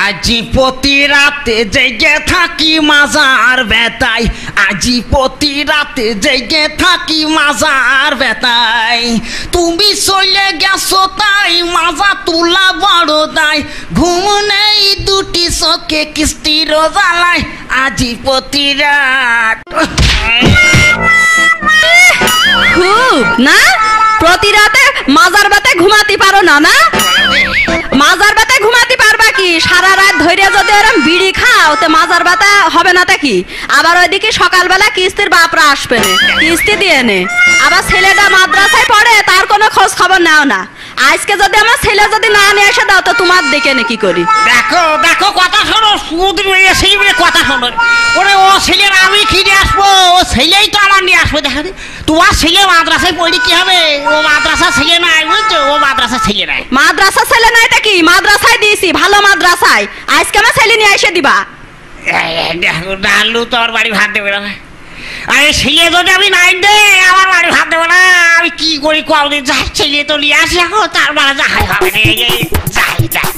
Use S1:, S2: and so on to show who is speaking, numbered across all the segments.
S1: আজি প্রতি রাতে জেগে থাকি মাজার বেতাই, আজি প্রতি রাতে জেগে থাকি মাজার বেতাই। তুমি চলে গেছো তাই মাজা তুলা বড় দায়, ঘুম নেই দুটি চোখে কিস্তির জ্বালাই, আজি প্রতি রাত।
S2: খুব না প্রতি রাতে মাজার বাতে ঘুমাতে পারো না? না মাজার বাতে ঘুমাতে পারবা কি? সারা রাত ধরে যদি এরকম বিড়ি খাও তো মাজার বাতা হবে না তা কি? আবার ওইদিকে সকালবেলা কিস্তির বাপরা আসবে না, কিস্তি দিয়ে নে। আবার ছেলেটা মাদ্রাসায় পড়ে, তার কোনো খোঁজ খবর নাও না। আজকে যদি আমার ছেলে যদি না নিয়ে এসে দাও তো তোমার দেখে নে কি করি।
S1: দেখো দেখো কথা শোনো, সেই কথা শোনো। ওরে ও ছেলের আমি কি নিয়ে আসবো? ও ছেলেই তো আমার নিয়ে আসবো। দেখো তোমার ছেলে মাদ্রাসায় পড়ি কি হবে? ও মাদ্রাসা ছেলে নাই, বুঝছো? ও মাদ্রাসা ছেলে নাই।
S2: মাদ্রাসা ছেলে নাই তা কি? মাদ্রাসায় দিয়েছি, ভালো মাদ্রাসায়। আজকে আমার ছেলে নিয়ে এসে দিবা।
S1: দেখো ডালু তো আমার বাড়ি ভাত দেবে না। আরে ছেলে যদি আমি নাই দে আমার বাড়ি ভাত দেবো না। আমি কি করি কদিন যাই, ছেলে তো নিয়ে আসি এখন, তার মানে যাই হবে না। যাই যাই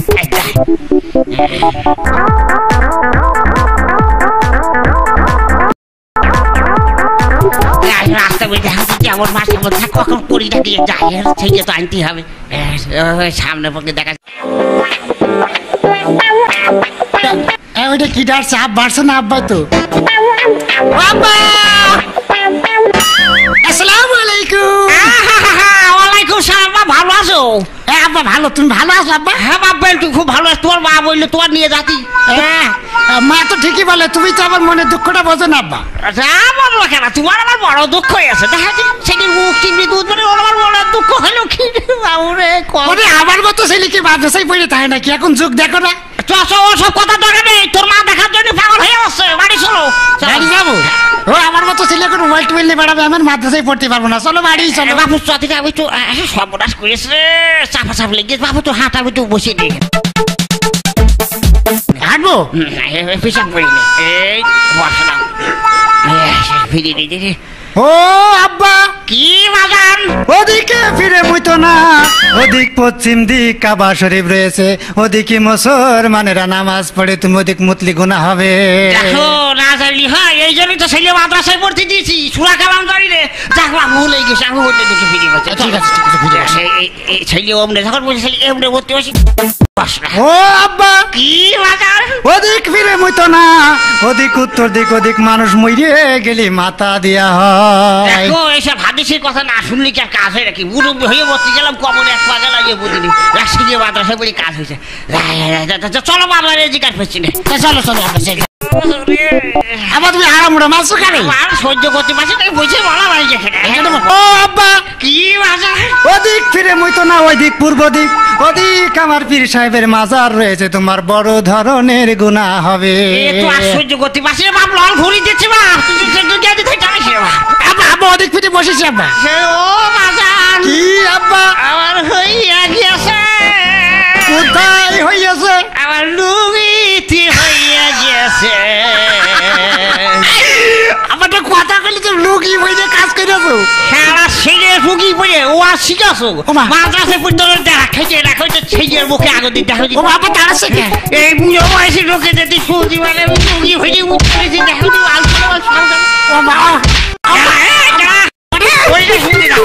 S1: যাই রাস্তা বলতে হবে কেমন মাস কেমন থাক, কখন পরিটা দিয়ে যাই, ছেলে তো আনতেই হবে। সামনে পক্ষে দেখা
S3: ওইটা কি ডার চাপ বাড়ছে না আব্বা? তো আসসালামু আলাইকুম।
S1: ওয়ালাইকুম সালাম। ভালো আছো?
S3: হ্যাঁ আব্বা ভালো, তুমি ভালো আছো আব্বা?
S1: হ্যাঁ বাবা তুই খুব ভালো আছো। তোমার মা বললো তোমার নিয়ে যাতি।
S3: হ্যাঁ মা তো ঠিকই বলে, তুমি তো আমার মনের দুঃখটা বোঝো না আব্বা।
S1: বলবো কেন, তোমার আমার বড় দুঃখ হয়েছে। দেখা সেদিন মুখ চিনি দুধ মানে আমার বড় দুঃখ হলো কি বাবুরে।
S3: আমার মতো ছেলে কি মাদ্রাসায় পড়ে থাকে নাকি? এখন যুগ দেখো না।
S1: সব কথা দরকার নেই, তোর মা দেখার জন্য পাগল হয়ে আসছে। বাড়ি চলো।
S3: বাড়ি যাবো? ও আমার মতো ছেলে কোনো ওয়েল টুয়েল নিয়ে বেড়াবে, আমার মাদ্রাসায় পড়তে পারবো না। চলো বাড়ি চলো।
S1: বাবু চতিটা আমি তো সর্বনাশ করেছে, চাপা চাপ লেগে। বাবু তো হাত আমি তো বসিয়ে দিয়ে
S3: হাঁটবো
S1: পেশাব করিনি। এই বসলাম ফিরে দিয়ে।
S3: ও আব্বা
S1: কি বাগান?
S3: ওদিকে ফিরে মুইতো না, ওদিক পশ্চিম দিক কাবা শরীফ রয়েছে, ওদিকে মুসলমানেরা নামাজ পড়ে, তুমি ওদিক মুতলি গুনাহ হবে।
S1: দেখো না জানলি হয়, এই জন্যই তো ছেলে মাদ্রাসায় পড়তে দিয়েছি। সুরা কালাম জানি রে। যাক বাবু ভুলে গেছি, আমি ওইটা দেখে ফিরে বসে। ঠিক আছে ঠিক আছে ফিরে আসে। এই ছেলে অমনে যখন বলছে ছেলে এমনে ভর্তি বসি।
S3: ও আব্বা
S1: কি বাজার?
S3: ওদিক ফিরে মুইতো না, ওদিক উত্তর দিক, ওদিক মানুষ মরিয়ে গেলি মাথা দিয়া হয়।
S1: দেখো এইসব হাদিসের কথা না শুনলে কি আর কাজ হয় নাকি? মুরব্বী হয়ে বসতে গেলাম, কমন এক পাগা লাগিয়ে বুঝিনি। রাশি দিয়ে মাদ্রাসায় পড়ে কাজ হয়েছে। চলো বাবা জিজ্ঞাসা করছি না।
S3: চলো চলো আবার তুমি আরাম মারছো কেন?
S1: আর সহ্য করতে পারছি না, বসে বলা ভাই যেখানে।
S3: ও আব্বা
S1: কি বাজার?
S3: ওদিক ফিরে মুইতো না, ওইদিক পূর্ব দিক, ওদিক আমার পীর সাহেবের মাজার রয়েছে, তোমার বড় ধরনের গুনাহ হবে।
S1: তো আর সহ্য করতে পারছি না বাপ, লল ঘুরি দিচ্ছে বাপ।
S3: আব্বা আব্বা ওদিক ফিরে বসেছি আব্বা।
S1: ও বাজার
S3: কি আব্বা?
S1: আমার হইয়া গিয়েছে।
S3: কোথায় হইয়াছে?
S1: আমার লুঙ্গিতে হইয়া গিয়েছে।
S3: আমার তো কথা কইলে তো লুকি বইতে কাজ করেছো।
S1: সারা ছেলে রুগী বলে ও আর শিখাছো। মাদ্রাসায় পর্যন্ত দেখা খাইছে রাখো, ছেলের মুখে আগে দিতে হবে।
S3: ও বাবা তারা শেখে
S1: এই বুড়ো বয়সে লোকে যদি সৌদি মানে রুগী হয়ে উঠে দেখো ও বাবা ওই শুনি না।